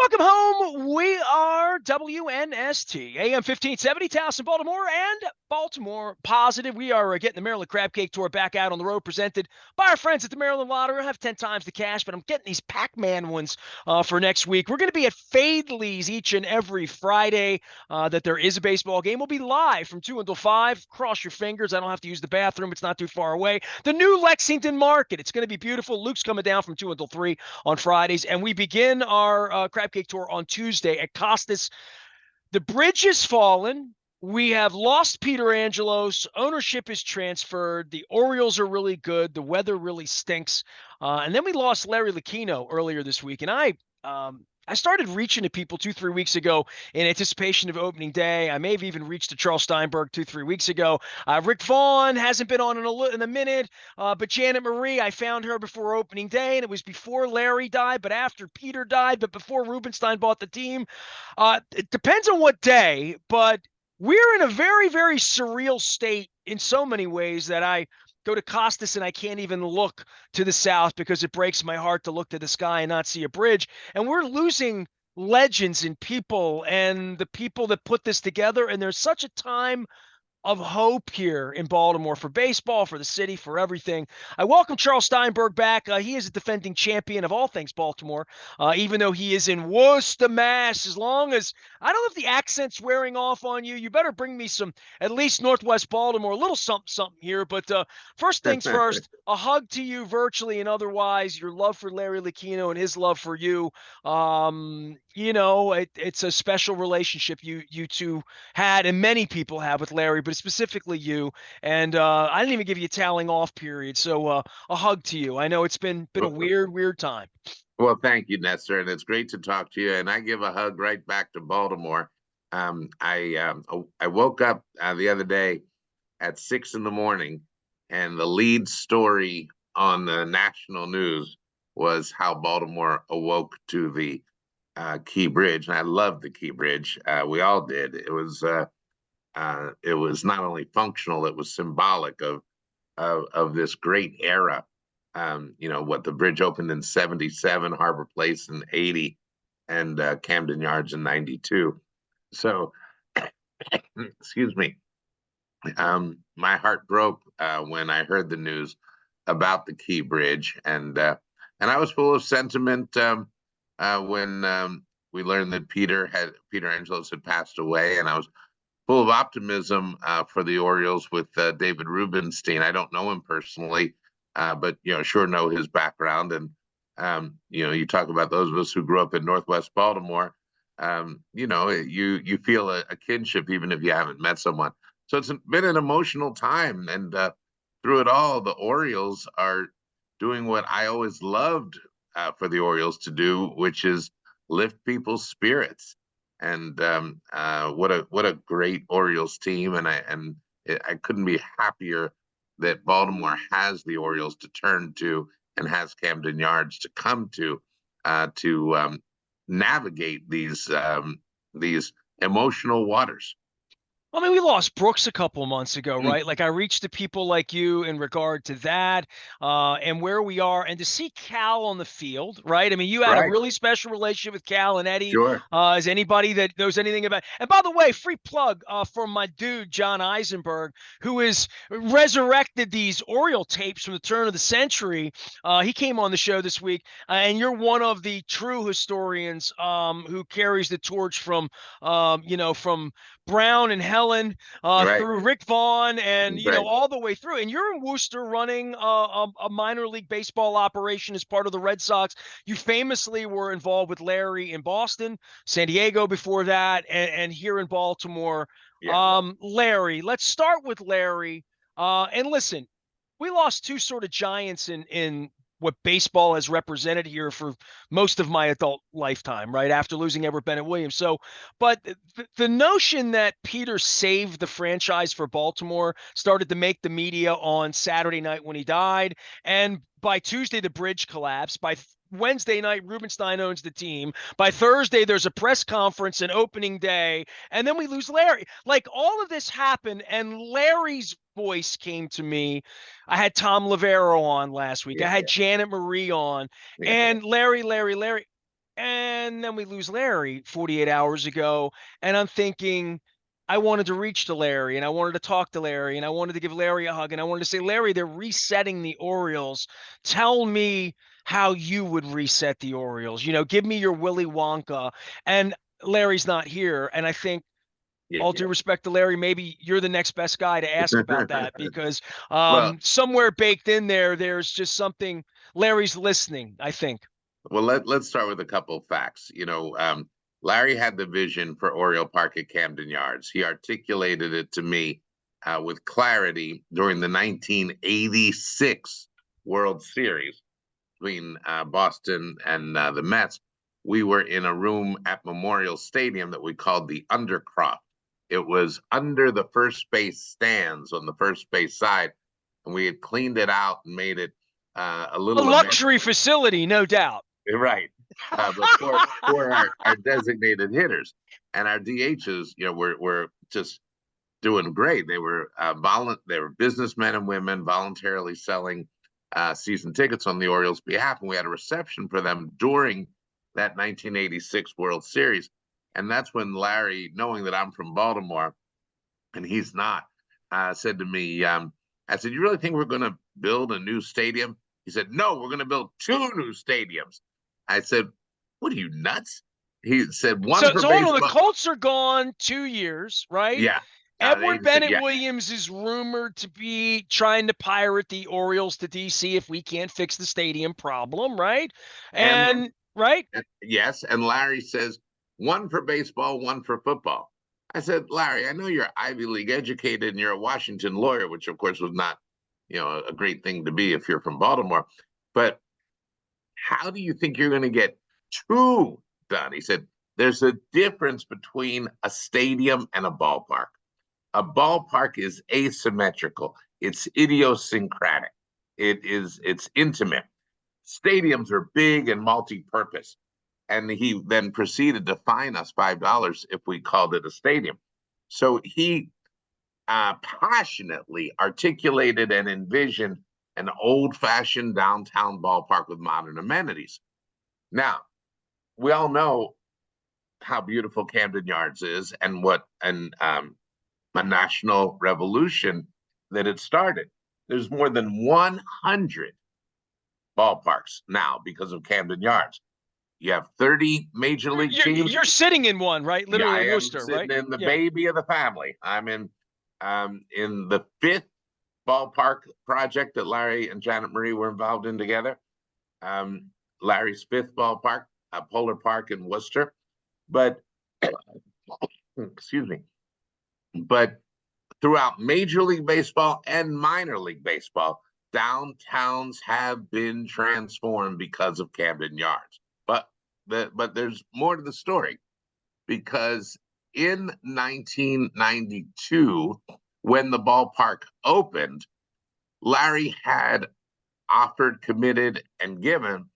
Welcome home. We are WNST, AM 1570, Towson, Baltimore, and Baltimore Positive. We are getting the Maryland Crab Cake Tour back out on the road, presented by our friends at the Maryland Lottery. I have 10 times the cash, but I'm getting these Pac-Man ones for next week. We're going to be at Fadley's each and every Friday that there is a baseball game. We'll be live from 2 until 5. Cross your fingers. I don't have to use the bathroom. It's not too far away. The new Lexington Market. It's going to be beautiful. Luke's coming down from 2 until 3 on Fridays, and we begin our Crab Cake Tour on Tuesday at Costas. The bridge has fallen. We have lost Peter Angelos. Ownership is transferred. The Orioles are really good. The weather really stinks. And then we lost Larry Lucchino earlier this week. And I started reaching to people 2-3 weeks ago in anticipation of opening day. I may have even reached to Charles Steinberg 2-3 weeks ago. Rick Vaughn hasn't been on in a minute, but Janet Marie, I found her before opening day, and it was before Larry died, but after Peter died, but before Rubenstein bought the team. It depends on what day, but we're in a very, very surreal state in so many ways that I go to Costas and I can't even look to the south because it breaks my heart to look to the sky and not see a bridge. And we're losing legends and people and the people that put this together. And there's such a time of hope here in Baltimore for baseball, for the city, for everything. I welcome Charles Steinberg back. He is a defending champion of all things Baltimore, even though he is in Worcester, Mass. As long as, I don't know if the accent's wearing off on you, you better bring me some, at least Northwest Baltimore, a little something here. But first things first, a hug to you virtually and otherwise, your love for Larry Lucchino and his love for you. It's a special relationship you two had, and many people have with Larry, but specifically you. And I didn't even give you a toweling off period, so a hug to you. I know it's been a weird time. Well, thank you, Nestor, and it's great to talk to you. And I give a hug right back to Baltimore. I woke up the other day at 6 a.m, and the lead story on the national news was how Baltimore awoke to the Key Bridge, and I loved the Key Bridge. We all did. It was not only functional; it was symbolic of this great era. What the bridge opened in '77, Harbor Place in '80, and Camden Yards in '92. So, excuse me. My heart broke when I heard the news about the Key Bridge, and I was full of sentiment. When we learned that Peter Angelos had passed away, and I was full of optimism for the Orioles with David Rubenstein. I don't know him personally, but sure know his background. And you talk about those of us who grew up in Northwest Baltimore. You feel a kinship even if you haven't met someone. So it's been an emotional time, and through it all, the Orioles are doing what I always loved for the Orioles to do, which is lift people's spirits. And what a great Orioles team, and I couldn't be happier that Baltimore has the Orioles to turn to and has Camden Yards to come to navigate these emotional waters. I mean, we lost Brooks a couple months ago, right? Like, I reached to people like you in regard to that and where we are, and to see Cal on the field, right? I mean, you had a really special relationship with Cal and Eddie. Sure. As anybody that knows anything about. And by the way, free plug for my dude, John Eisenberg, who has resurrected these Oriole tapes from the turn of the century. He came on the show this week, and you're one of the true historians who carries the torch from Brown and Helen through Rick Vaughn and, all the way through. And you're in Worcester running a minor league baseball operation as part of the Red Sox. You famously were involved with Larry in Boston, San Diego before that, and here in Baltimore. Yeah. Larry, let's start with Larry. And listen, we lost two sort of giants in what baseball has represented here for most of my adult lifetime, right? After losing Edward Bennett Williams. So, but the notion that Peter saved the franchise for Baltimore started to make the media on Saturday night when he died. And by Tuesday, the bridge collapsed. By Wednesday night, Rubenstein owns the team. By Thursday, there's a press conference and opening day, and then we lose Larry. Like, all of this happened, and Larry's voice came to me. I had Tom Lavero on last week. I had Janet Marie on, and Larry. And then we lose Larry 48 hours ago. And I'm thinking, I wanted to reach to Larry and I wanted to talk to Larry and I wanted to give Larry a hug and I wanted to say, Larry, they're resetting the Orioles. Tell me how you would reset the Orioles. Give me your Willy Wonka. And Larry's not here. And I think, all due Yeah. respect to Larry, maybe you're the next best guy to ask about that because Well, somewhere baked in there, there's just something. Larry's listening, I think. let's start with a couple of facts. Larry had the vision for Oriole Park at Camden Yards. He articulated it to me with clarity during the 1986 World Series between Boston and the Mets. We were in a room at Memorial Stadium that we called the Undercroft. It was under the first base stands on the first base side, and we had cleaned it out and made it a A little luxury amenity. facility, no doubt. Right. But for our designated hitters and our DHs, were just doing great. They were they were businessmen and women voluntarily selling season tickets on the Orioles' behalf, and we had a reception for them during that 1986 World Series. And that's when Larry, knowing that I'm from Baltimore and he's not, said to me, I said, "You really think we're going to build a new stadium?" He said, "No, we're going to build two new stadiums." I said, "What are you, nuts?" He said, "One So, for so hold on. The baseball." Colts are gone 2 years, right? Yeah. Edward He said, Bennett yeah. Williams is rumored to be trying to pirate the Orioles to DC if we can't fix the stadium problem, right? And And right, yes, and Larry says, one for baseball, one for football. I said, Larry, I know you're Ivy League educated and you're a Washington lawyer, which of course was not, a great thing to be if you're from Baltimore. But how do you think you're going to get two done? He said, there's a difference between a stadium and a ballpark. A ballpark is asymmetrical. It's idiosyncratic. It's intimate. Stadiums are big and multi-purpose. And he then proceeded to fine us $5 if we called it a stadium. So he passionately articulated and envisioned an old-fashioned downtown ballpark with modern amenities. Now, we all know how beautiful Camden Yards is and what a national revolution that it started. There's more than 100 ballparks now because of Camden Yards. You have 30 major league teams. you're sitting in one, right? Yeah, Literally I in am Worcester, sitting right? in the Yeah. baby of the family. I'm in the fifth ballpark project that Larry and Janet Marie were involved in together. Larry's fifth ballpark, Polar Park in Worcester. But excuse me. But throughout Major League Baseball and minor league baseball, downtowns have been transformed because of Camden Yards. But there's more to the story because in 1992, when the ballpark opened, Larry had offered, committed, and given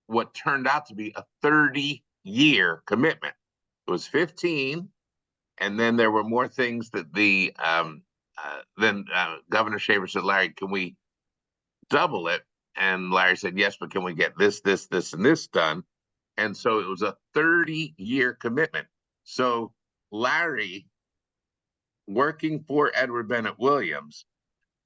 what turned out to be a 30-year commitment. It was 15, and then there were more things that then Governor Shaver said, Larry, can we double it? And Larry said, yes, but can we get this, and this done? And so it was a 30-year commitment. So Larry, working for Edward Bennett Williams,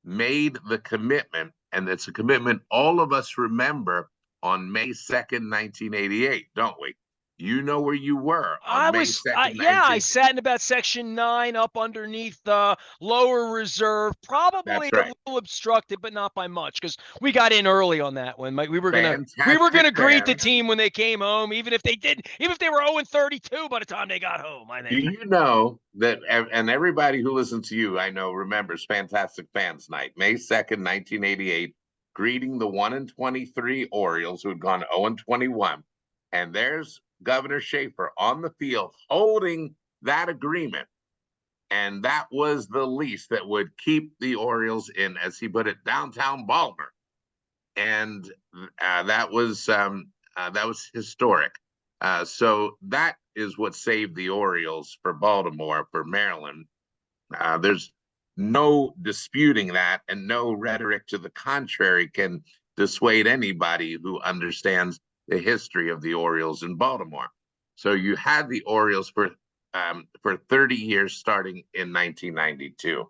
made the commitment, and it's a commitment all of us remember on May 2nd, 1988, don't we? You know where you were on May 2nd, Yeah, I 19. sat in about section 9 up underneath the lower reserve, probably That's a right. little obstructed, but not by much because we got in early on that one. We were gonna Fantastic greet the fans. team when they came home, even if they were 0-32 by the time they got home, I Do think. you know that, and everybody who listens to you, I know, remembers Fantastic Fans Night, May 2nd, 1988, greeting the 1-23 Orioles who had gone 0-21. And there's Governor Shafer on the field holding that agreement. And that was the lease that would keep the Orioles in, as he put it, downtown Baltimore. And that was historic. So that is what saved the Orioles for Baltimore, for Maryland. There's no disputing that, and no rhetoric to the contrary can dissuade anybody who understands the history of the Orioles in Baltimore. So you had the Orioles for 30 years, starting in 1992.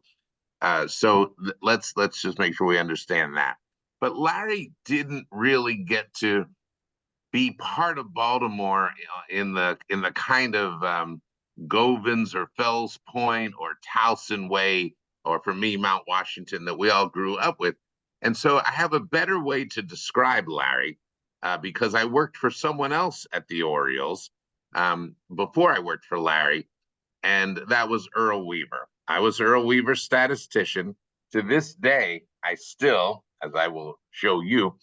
Let's just make sure we understand that. But Larry didn't really get to be part of Baltimore in the kind of Govins or Fells Point or Towson way, or for me, Mount Washington, that we all grew up with. And so I have a better way to describe Larry because I worked for someone else at the Orioles before I worked for Larry, and that was Earl Weaver. I was Earl Weaver's statistician. To this day, I still, as I will show you,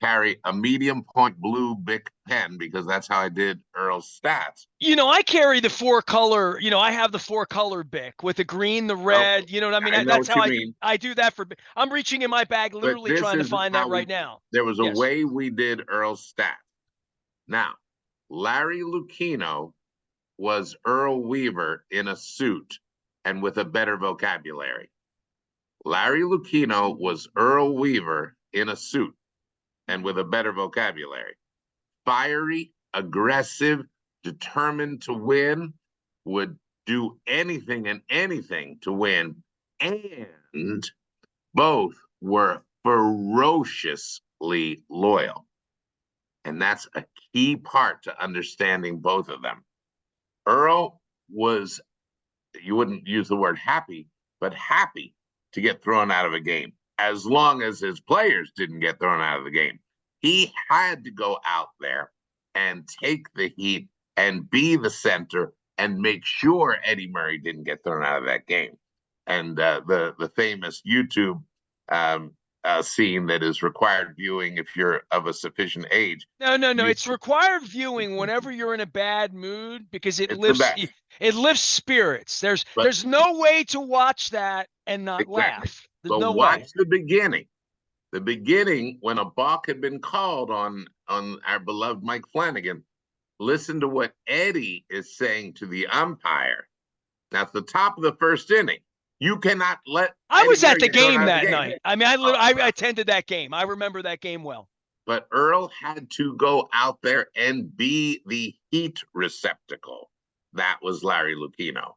carry a medium point blue Bic pen because that's how I did Earl's stats. I carry the four color, I have the four color Bic with the green, the Well, red, you know what I mean? I know That's what how you mean, I do that I'm reaching in my bag, but literally this trying to is find that how right now. there was a Yes. way we did Earl's stats. Now, Larry Lucchino was Earl Weaver in a suit and with a better vocabulary. Larry Lucchino was Earl Weaver in a suit and with a better vocabulary. Fiery, aggressive, determined to win, would do anything and anything to win, and both were ferociously loyal. And that's a key part to understanding both of them. Earl was, you wouldn't use the word happy, but happy to get thrown out of a game, as long as his players didn't get thrown out of the game. He had to go out there and take the heat and be the center and make sure Eddie Murray didn't get thrown out of that game. And the famous YouTube scene that is required viewing if you're of a sufficient age. No. You, It's required viewing whenever you're in a bad mood because it's the best. it lifts spirits. But There's no way to watch that and not exactly. laugh. There's But no watch way. the beginning. The beginning, when a balk had been called on our beloved Mike Flanagan. Listen to what Eddie is saying to the umpire. That's the top of the first inning. You cannot let I Eddie was at Murray the get thrown game out of the that game. night. I mean, I attended that game. I remember that game well. But Earl had to go out there and be the heat receptacle. That was Larry Lucchino.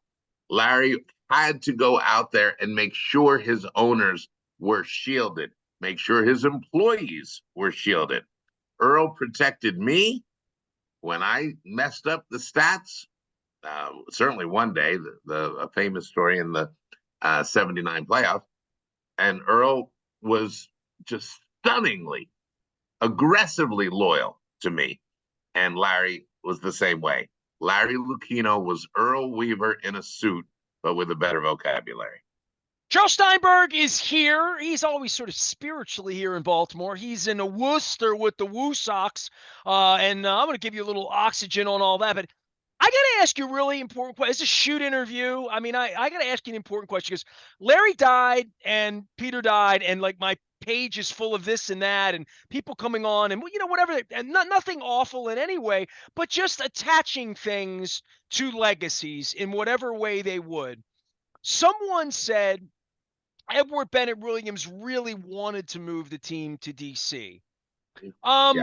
Larry had to go out there and make sure his owners were shielded, make sure his employees were shielded. Earl protected me when I messed up the stats. Certainly one day, a famous story in the 79 playoff, and Earl was just stunningly, aggressively loyal to me. And Larry was the same way. Larry Lucchino was Earl Weaver in a suit, but with a better vocabulary. Charles Steinberg is here. He's always sort of spiritually here in Baltimore. He's in a Worcester with the Woo Sox. And I'm going to give you a little oxygen on all that. But I got to ask you a really important question. It's a shoot interview. I mean, I got to ask you an important question because Larry died and Peter died, and like my page is full of this and that, and people coming on, and whatever, and nothing awful in any way, but just attaching things to legacies in whatever way they would. Someone said Edward Bennett Williams really wanted to move the team to DC. Yeah.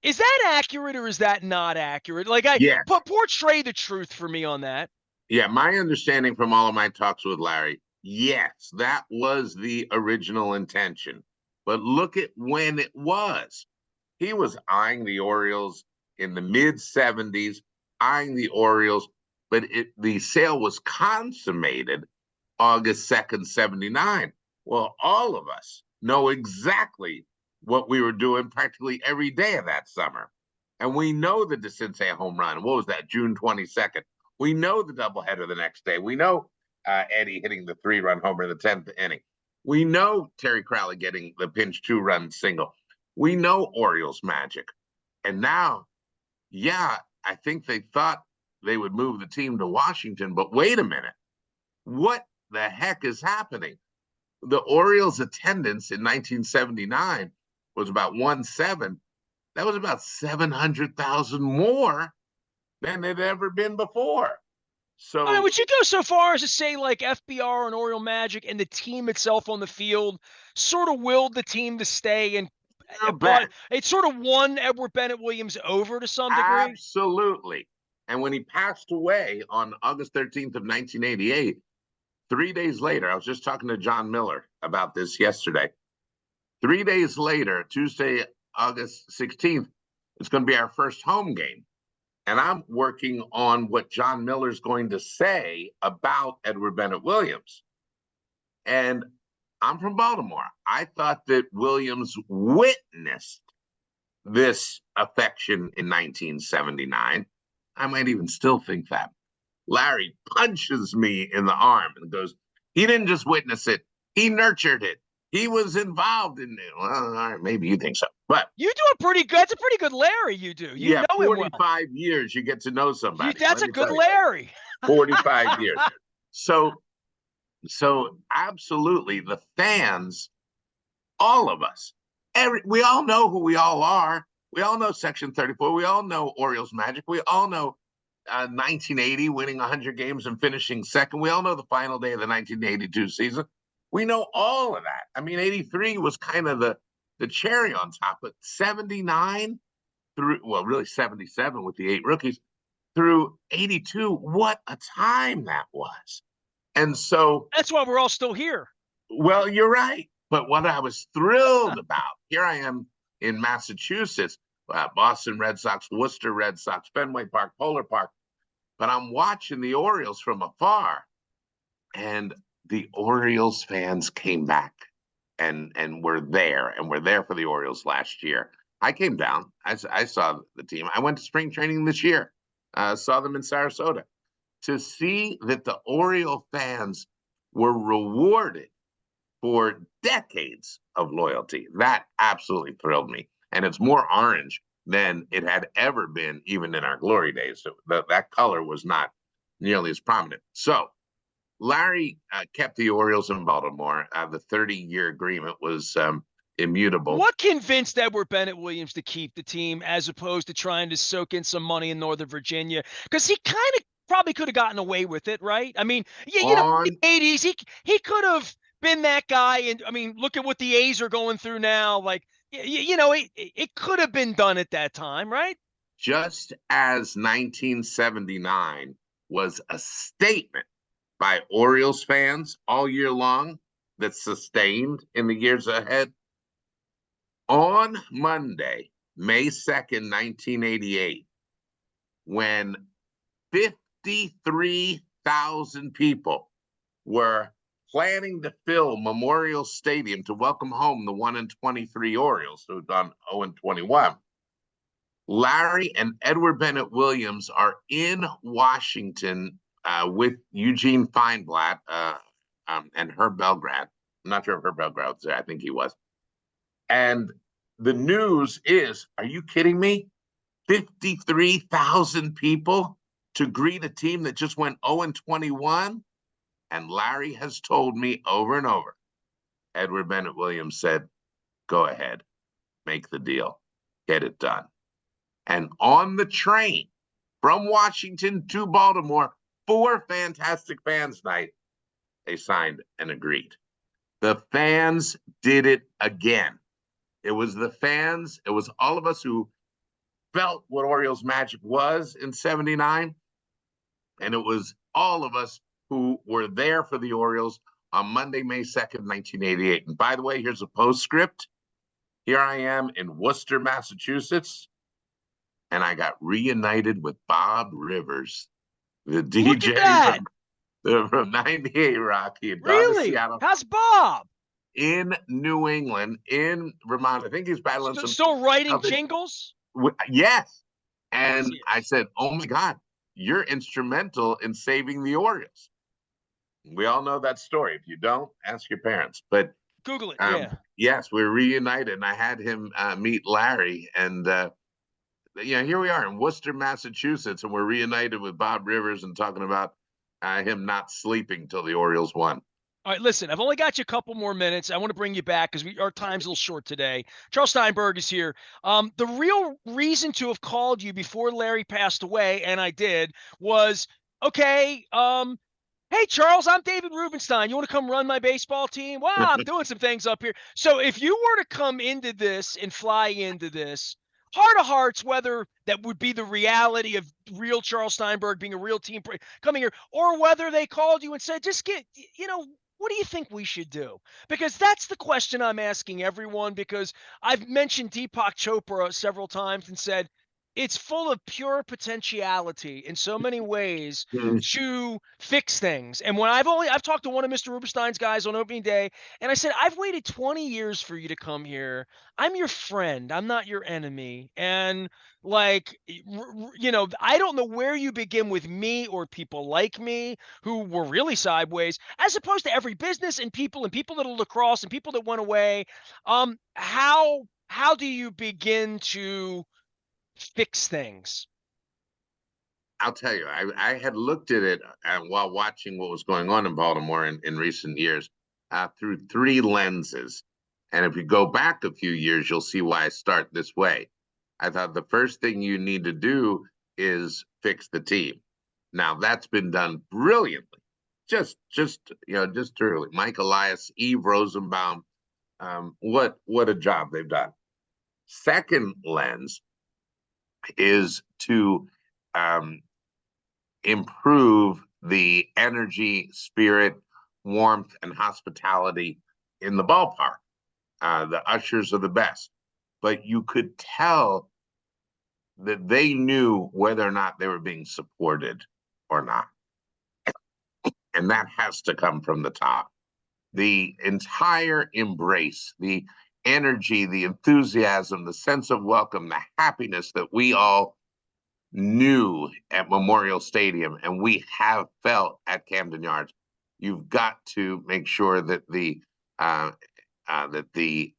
Is that accurate or is that not accurate? Like Yeah. portray the truth for me on that. Yeah. My understanding from all of my talks with Larry, yes, that was the original intention. But look at when it was. He was eyeing the Orioles in the mid 70s, eyeing the Orioles, but the sale was consummated August 2nd, 79. Well, all of us know exactly what we were doing practically every day of that summer. And we know the DeCinces home run. What was that, June 22nd? We know the doubleheader the next day. We know Eddie hitting the 3-run homer in the 10th inning. We know Terry Crowley getting the pinch 2-run single. We know Orioles magic. And now, yeah, I think they thought they would move the team to Washington, but wait a minute. What the heck is happening? The Orioles attendance in 1979 was about 1.7. That was about 700,000 more than it had ever been before. So, I mean, would you go so far as to say like FBR and Oriole Magic and the team itself on the field sort of willed the team to stay and You but bet. it sort of won Edward Bennett Williams over to some degree. Absolutely. And when he passed away on August 13th of 1988, 3 days later, I was just talking to John Miller about this yesterday. 3 days later, Tuesday, August 16th, it's going to be our first home game. And I'm working on what John Miller's going to say about Edward Bennett Williams. And I'm from Baltimore. I thought that Williams witnessed this affection in 1979. I might even still think that. Larry punches me in the arm and goes, he didn't just witness it, he nurtured it. He was involved in it. Well, all right, maybe you think so. But You do a pretty good. That's a pretty good Larry. You do. You yeah, know him well. 45 years, you get to know somebody. That's Let a me good tell you, Larry. 45 years. So, so absolutely, the fans, all of us, we all know who we all are. We all know Section 34. We all know Orioles Magic. We all know 1980 winning 100 games and finishing second. We all know the final day of the 1982 season. We know all of that. I mean, 83 was kind of the cherry on top, but 79 through, well, really 77 with the 8 rookies through 82, what a time that was. And so, That's why we're all still here. well, you're right. But what I was thrilled about, here I am in Massachusetts, Boston Red Sox, Worcester Red Sox, Fenway Park, Polar Park, but I'm watching the Orioles from afar, and the Orioles fans came back and were there, and were there for the Orioles last year. I came down. I saw the team. I went to spring training this year. Saw them in Sarasota. To see that the Oriole fans were rewarded for decades of loyalty, that absolutely thrilled me. And it's more orange than it had ever been, even in our glory days. So that color was not nearly as prominent. So Larry kept the Orioles in Baltimore. The 30-year agreement was immutable. What convinced Edward Bennett Williams to keep the team as opposed to trying to soak in some money in Northern Virginia? Because he kind of probably could have gotten away with it, right? I mean, yeah, in On the 80s, he could have been that guy. And I mean, look at what the A's are going through now. Like, it could have been done at that time, right? just as 1979 was a statement by Orioles fans all year long that sustained in the years ahead, on Monday, May 2nd, 1988, when 53,000 people were planning to fill Memorial Stadium to welcome home the 1-23 Orioles, who had gone 0-21. Larry and Edward Bennett Williams are in Washington with Eugene Feinblatt and Herb Belgrad. I'm not sure if Herb Belgrad was there. I think he was. And the news is, are you kidding me? 53,000 people to greet a team that just went 0-21? And Larry has told me over and over, Edward Bennett Williams said, go ahead, make the deal, get it done. And on the train from Washington to Baltimore for Fantastic Fans Night, they signed and agreed. The fans did it again. It was the fans, it was all of us who felt what Orioles Magic was in 79. And it was all of us who were there for the Orioles on Monday, May 2nd, 1988. And by the way, here's a postscript. Here I am in Worcester, Massachusetts, and I got reunited with Bob Rivers, the Look at DJ that. from 98 Rock. He had gone to Really? Seattle, How's Bob? in New England, in Vermont. I think he's battling some Still writing stuff. jingles? Yes. And Yes. I said, oh my God, you're instrumental in saving the Orioles. We all know that story. If you don't, ask your parents. But Google it. Yeah. yes, we're reunited. And I had him meet Larry. And here we are in Worcester, Massachusetts, and we're reunited with Bob Rivers and talking about him not sleeping till the Orioles won. All right, listen, I've only got you a couple more minutes. I want to bring you back because our time's a little short today. Charles Steinberg is here. The real reason to have called you before Larry passed away, and I did, was okay. Hey, Charles, I'm David Rubenstein. You want to come run my baseball team? Well, I'm doing some things up here. So if you were to come into this and fly into this, heart of hearts, whether that would be the reality of real Charles Steinberg being a real team coming here, or whether they called you and said, just what do you think we should do? Because that's the question I'm asking everyone, because I've mentioned Deepak Chopra several times and said, it's full of pure potentiality in so many ways Mm. to fix things. And when I've talked to one of Mr. Rubenstein's guys on opening day, and I said, I've waited 20 years for you to come here. I'm your friend. I'm not your enemy. And like, I don't know where you begin with me or people like me who were really sideways, as opposed to every business and people that are lacrosse and people that went away. How do you begin to fix things? I'll tell you, I had looked at it while watching what was going on in Baltimore in recent years through three lenses. And if you go back a few years, you'll see why I start this way. I thought the first thing you need to do is fix the team. Now that's been done brilliantly. Just early. Mike Elias, Eve Rosenbaum, what a job they've done. Second lens is to um, improve the energy, spirit, warmth, and hospitality in the ballpark. The ushers are the best, but you could tell that they knew whether or not they were being supported or not. And that has to come from the top. The entire embrace, the energy, the enthusiasm, the sense of welcome, the happiness that we all knew at Memorial Stadium and we have felt at Camden Yards. You've got to make sure that uh, the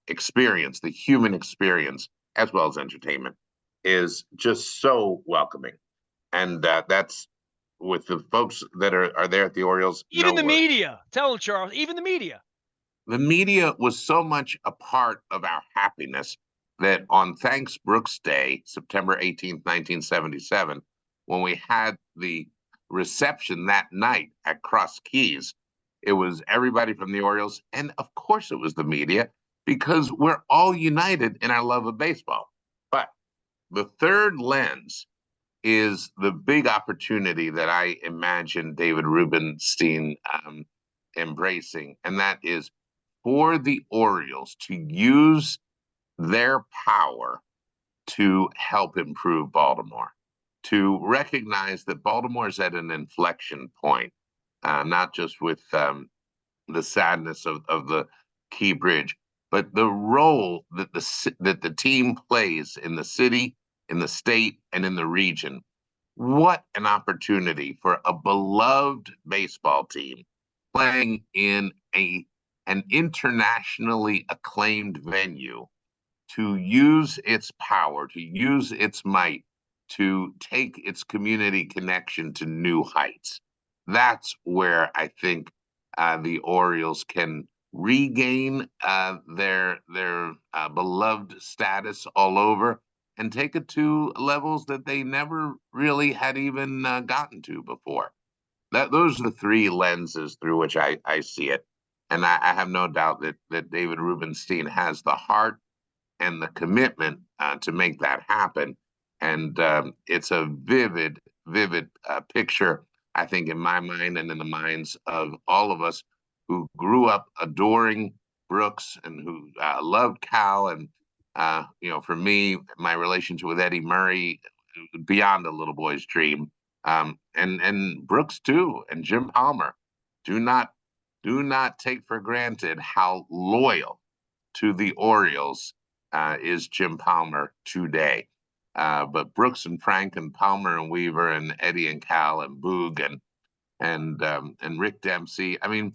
experience, the human experience, as well as entertainment, is just so welcoming. And that's with the folks that are there at the Orioles. Even No the worries. media. Tell them, Charles, even the media. The media was so much a part of our happiness that on Thanks Brooks Day, September 18th, 1977, when we had the reception that night at Cross Keys, it was everybody from the Orioles, and of course it was the media, because we're all united in our love of baseball. But the third lens is the big opportunity that I imagine David Rubenstein embracing, and that is for the Orioles to use their power to help improve Baltimore, to recognize that Baltimore is at an inflection point, not just with the sadness of the Key Bridge, but the role that the team plays in the city, in the state, and in the region. What an opportunity for a beloved baseball team playing in an internationally acclaimed venue to use its power, to use its might, to take its community connection to new heights. That's where I think the Orioles can regain their beloved status all over and take it to levels that they never really had even gotten to before. Those are the three lenses through which I see it, and I have no doubt that David Rubenstein has the heart and the commitment to make that happen. And it's a vivid picture, I think, in my mind and in the minds of all of us who grew up adoring Brooks and who loved Cal. And, for me, my relationship with Eddie Murray, beyond a little boy's dream. And Brooks, too, and Jim Palmer. Do not do not take for granted how loyal to the Orioles is Jim Palmer today. But Brooks and Frank and Palmer and Weaver and Eddie and Cal and Boog and Rick Dempsey. I mean,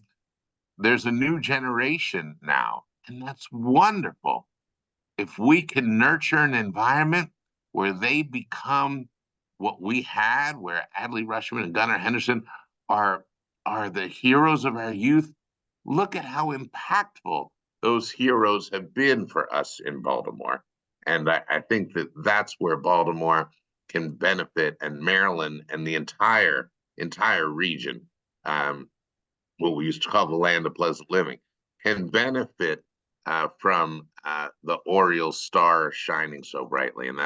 there's a new generation now, and that's wonderful. If we can nurture an environment where they become what we had, where Adley Rushman and Gunnar Henderson are are the heroes of our youth, look at how impactful those heroes have been for us in Baltimore. And I think that that's where Baltimore can benefit, and Maryland and the entire region um, what we used to call the land of pleasant living, can benefit from the Orioles star shining so brightly, and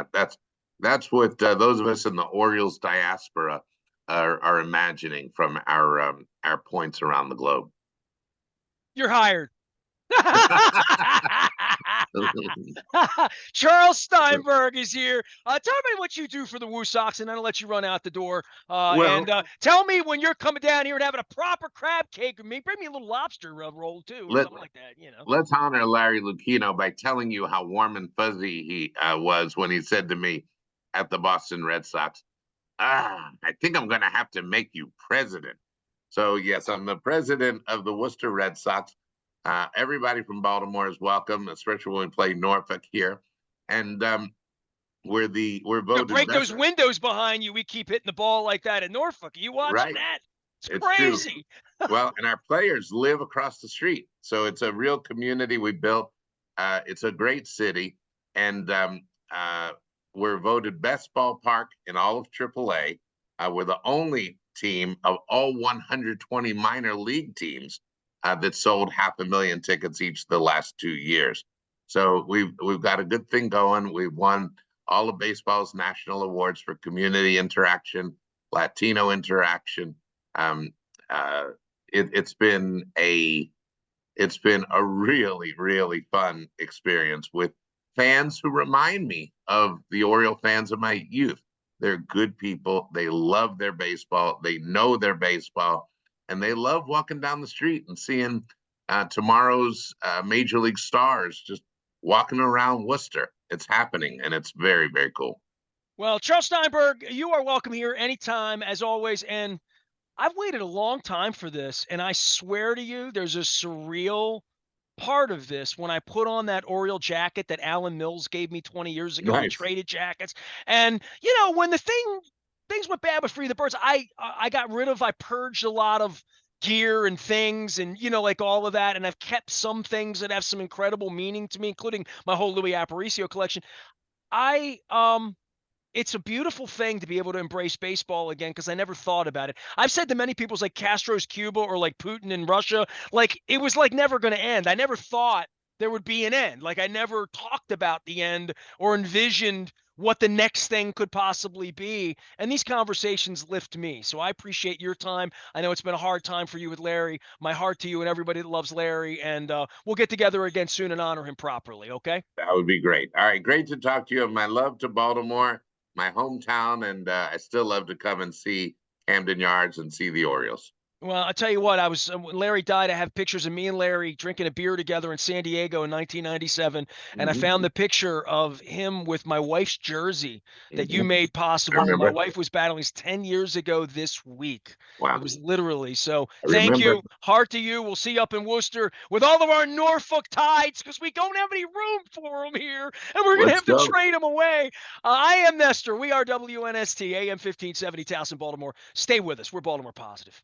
that's what those of us in the Orioles diaspora are imagining from our points around the globe. You're hired. Charles Steinberg is here. Tell me what you do for the Woo Sox, and then I'll let you run out the door. And Well, tell me when you're coming down here and having a proper crab cake with me. Bring me a little lobster roll too, or let something like that. You know. let's honor Larry Lucchino by telling you how warm and fuzzy he was when he said to me at the Boston Red Sox, I think I'm going to have to make you president. So, yes, I'm the president of the Worcester Red Sox. Everybody from Baltimore is welcome, especially when we play Norfolk here. And we're Gonna voted break best. those windows behind you. We keep hitting the ball like that in Norfolk. Are you watching Right. that? It's It's true. crazy. Well, and our players live across the street. So it's a real community we built. It's a great city. And we're voted best ballpark in all of AAA. We're the only team of all 120 minor league teams that sold 500,000 tickets each the last 2 years. So we've got a good thing going. We've won all of baseball's national awards for community interaction, Latino interaction. Um, uh, it's been a really fun experience with fans who remind me of the Oriole fans of my youth. They're good people. They love their baseball. They know their baseball, and they love walking down the street and seeing tomorrow's major league stars just walking around Worcester. It's happening, and it's very cool. Well, Charles Steinberg, you are welcome here anytime, as always. And I've waited a long time for this, and I swear to you, there's a surreal part of this when I put on that Oriole jacket that Alan Mills gave me 20 years ago. We Nice. traded jackets, and when things went bad with Free the Birds, I got rid of, I purged a lot of gear and things, and like all of that, and I've kept some things that have some incredible meaning to me, including my whole Louis Aparicio collection. I It's a beautiful thing to be able to embrace baseball again because I never thought about it. I've said to many people, it's like Castro's Cuba or like Putin in Russia. Like it was like never going to end. I never thought there would be an end. Like I never talked about the end or envisioned what the next thing could possibly be. And these conversations lift me. So I appreciate your time. I know it's been a hard time for you with Larry. My heart to you and everybody that loves Larry. And we'll get together again soon and honor him properly. Okay. That would be great. All right, great to talk to you. My love to Baltimore, my hometown, and I still love to come and see Camden Yards and see the Orioles. Well, I tell you what, I was when Larry died, I have pictures of me and Larry drinking a beer together in San Diego in 1997, and I found Hmm. the picture of him with my wife's jersey that you Hmm. made I possible. My remember. wife was battling this 10 years ago this week. It Wow, was literally so. I Thank remember. you, heart to you. We'll see you up in Worcester with all of our Norfolk Tides because we don't have any room for them here, and we're gonna Let's have to go. trade them away. I am Nestor. We are WNST AM 1570 Towson, Baltimore. Stay with us. We're Baltimore positive.